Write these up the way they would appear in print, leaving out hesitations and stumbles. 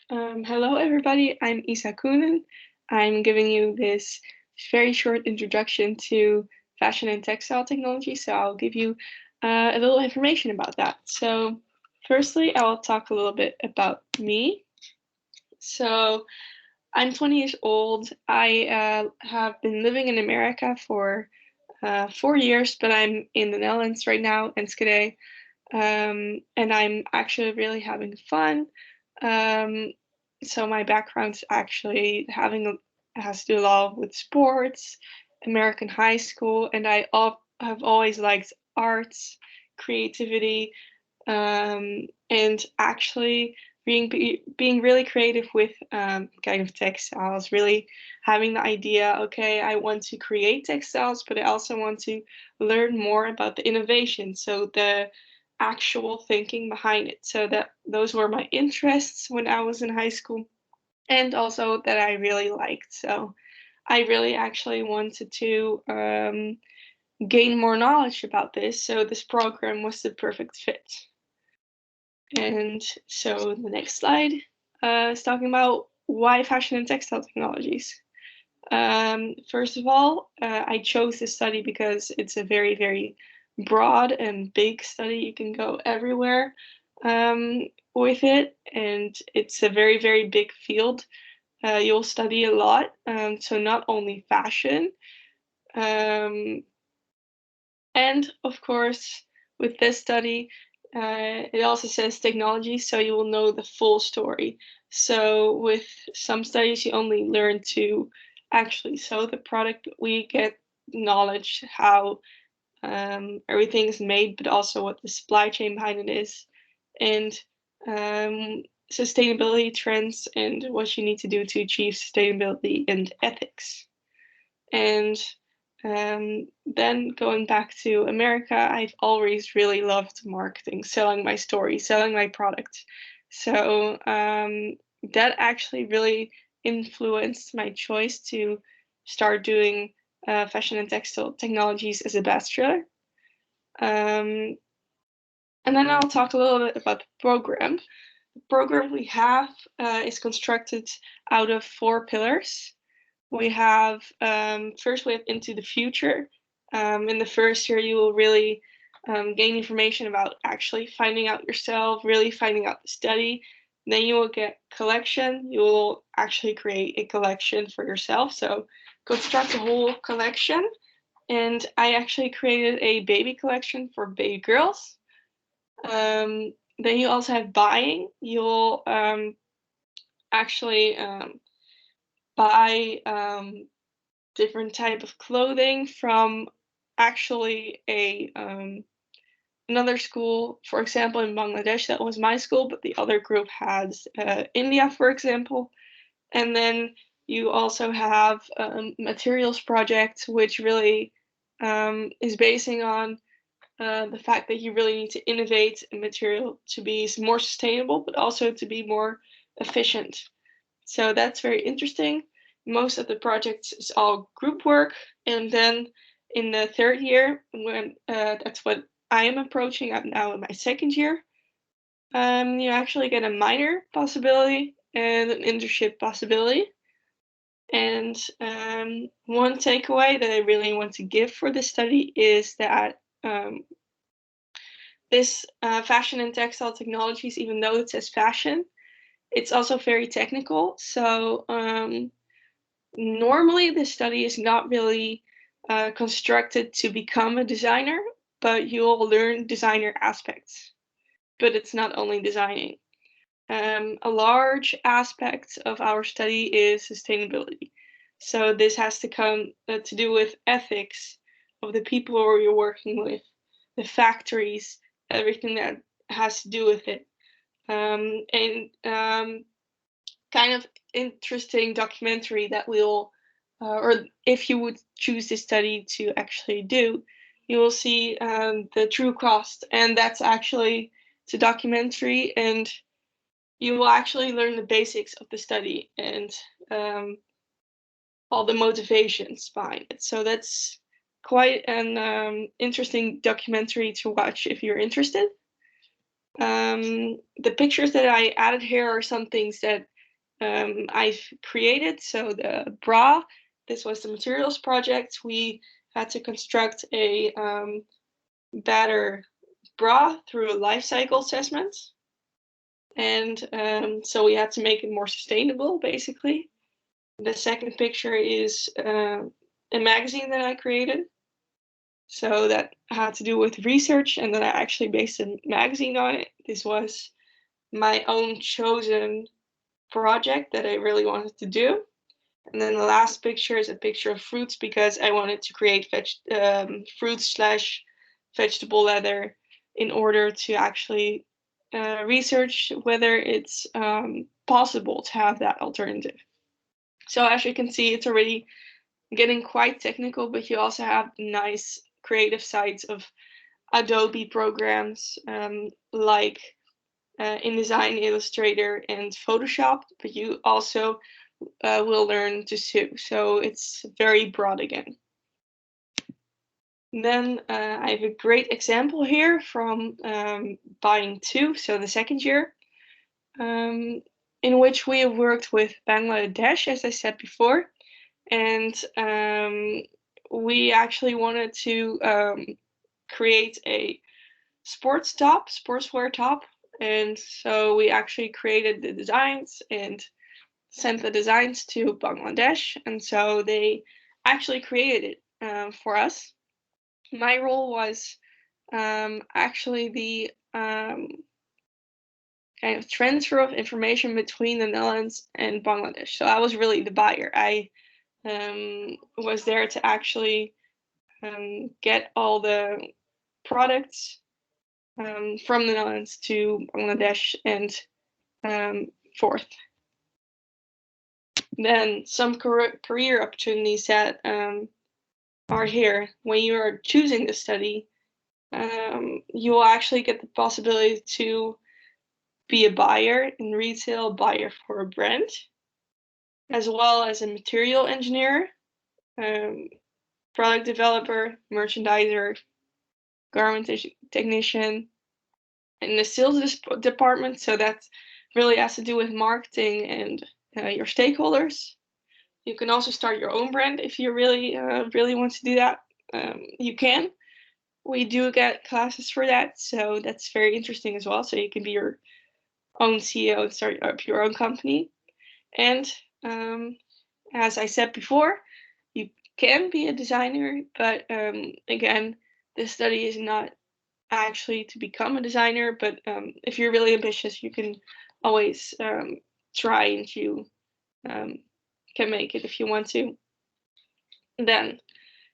Hello, everybody. I'm Isa Kunen. I'm giving you this very short introduction to fashion and textile technology. So I'll give you a little information about that. So, firstly, I will talk a little bit about me. So, I'm 20 years old. I have been living in America for 4 years, but I'm in the Netherlands right now, Enschede, and I'm actually really having fun. Um, so my background's actually has to do a lot with sports, American high school, and have always liked arts, creativity, and actually being really creative with kind of textiles. Really having the idea, okay, I want to create textiles, but I also want to learn more about the innovation. So the actual thinking behind it. So that those were my interests when I was in high school, and also that I really liked. So I really actually wanted to gain more knowledge about this. So this program was the perfect fit. And so the next slide is talking about why fashion and textile technologies. First of all, I chose this study because it's a very, very broad and big study. You can go everywhere with it, and it's a very, very big field. You'll study a lot, so not only fashion, um, and of course, with this study, it also says technology, so you will know the full story. So with some studies, you only learn to actually sew the product, but we get knowledge how everything is made, but also what the supply chain behind it is, and sustainability trends and what you need to do to achieve sustainability and ethics. And then going back to America, I've always really loved marketing, selling my story, selling my product. So that actually really influenced my choice to start doing fashion and textile technologies as a bachelor. Um, and then I'll talk a little bit about the program. The program we have is constructed out of four pillars. We have first we have into the future. In the first year, you will really gain information about actually finding out yourself, really finding out the study. Then you will get collection. You will actually create a collection for yourself. So construct a whole collection. And I actually created a baby collection for baby girls. Then you also have buying. You'll actually buy different type of clothing from actually a another school. For example, in Bangladesh, that was my school, but the other group has India, for example. And then you also have materials projects, which really is basing on the fact that you really need to innovate a material to be more sustainable, but also to be more efficient. So that's very interesting. Most of the projects is all group work, and then in the third year, when that's what I am approaching, I'm now in my second year. You actually get a minor possibility and an internship possibility. And one takeaway that I really want to give for this study is that this fashion and textile technologies, even though it says fashion, it's also very technical. So normally the study is not really constructed to become a designer, but you'll learn designer aspects. But it's not only designing. A large aspect of our study is sustainability. So this has to come to do with ethics of the people who you're working with, the factories, everything that has to do with it. And kind of interesting documentary that we'll, or if you would choose this study to actually do, you will see the true cost, and that's actually it's a documentary, and you will actually learn the basics of the study and all the motivations behind it. So that's quite an interesting documentary to watch if you're interested. The pictures that I added here are some things that I've created. So the bra, this was the materials project. We had to construct a better bra through a life cycle assessment. And so we had to make it more sustainable, basically. The second picture is a magazine that I created. So that had to do with research, and then I actually based a magazine on it. This was my own chosen project that I really wanted to do. And then the last picture is a picture of fruits because I wanted to create fruits slash vegetable leather in order to actually research whether it's possible to have that alternative. So as you can see, it's already getting quite technical, but you also have nice creative sides of Adobe programs like InDesign, Illustrator, and Photoshop, but you also will learn to sew. So it's very broad again. Then I have a great example here from Buying 2, so the second year, in which we have worked with Bangladesh, as I said before, and we actually wanted to create a sportswear top, and so we actually created the designs and sent the designs to Bangladesh, and so they actually created it for us. My role was actually the kind of transfer of information between the Netherlands and Bangladesh. So I was really the buyer. I was there to actually get all the products from the Netherlands to Bangladesh and forth. Then some career opportunities that are here when you are choosing the study. You will actually get the possibility to be a buyer in retail, buyer for a brand, as well as a material engineer, um, product developer, merchandiser, garment technician, in the sales department. So that really has to do with marketing and your stakeholders. You can also start your own brand if you really want to do that. You can. We do get classes for that, so that's very interesting as well. So you can be your own CEO and start up your own company. And as I said before, you can be a designer, but again, this study is not actually to become a designer. But if you're really ambitious, you can always try, and you um, can make it if you want to. Then,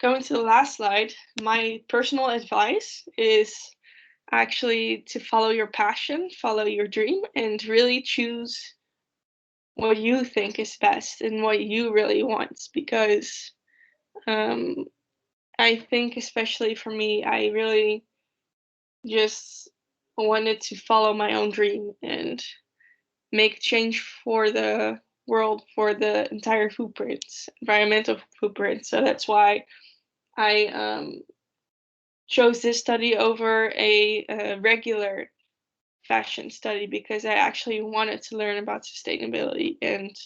going to the last slide, my personal advice is actually to follow your passion, follow your dream, and really choose what you think is best and what you really want. Because um, I think, especially for me, I really just wanted to follow my own dream and make change for the world, for the entire footprint, environmental footprint. So that's why I chose this study over a regular fashion study, because I actually wanted to learn about sustainability and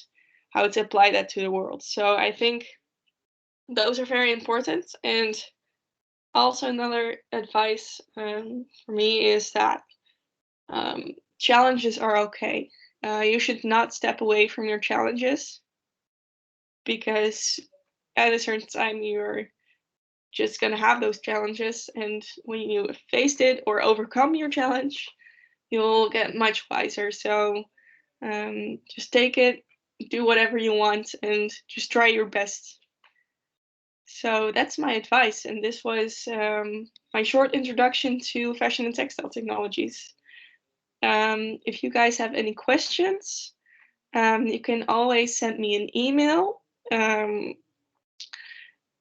how to apply that to the world. So I think those are very important. And also another advice for me is that challenges are okay. You should not step away from your challenges, because at a certain time you're just going to have those challenges, and when you have faced it or overcome your challenge, you'll get much wiser. So just take it, do whatever you want, and just try your best. So that's my advice, and this was my short introduction to fashion and textile technologies. If you guys have any questions, you can always send me an email.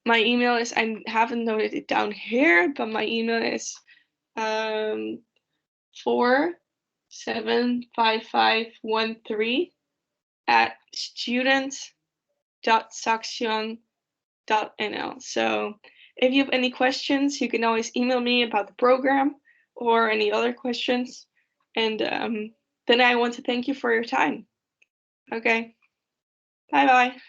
My email is, I haven't noted it down here, but my email is 475513 at student.saxion.nl. So if you have any questions, you can always email me about the program or any other questions. And then I want to thank you for your time. Okay. Bye bye.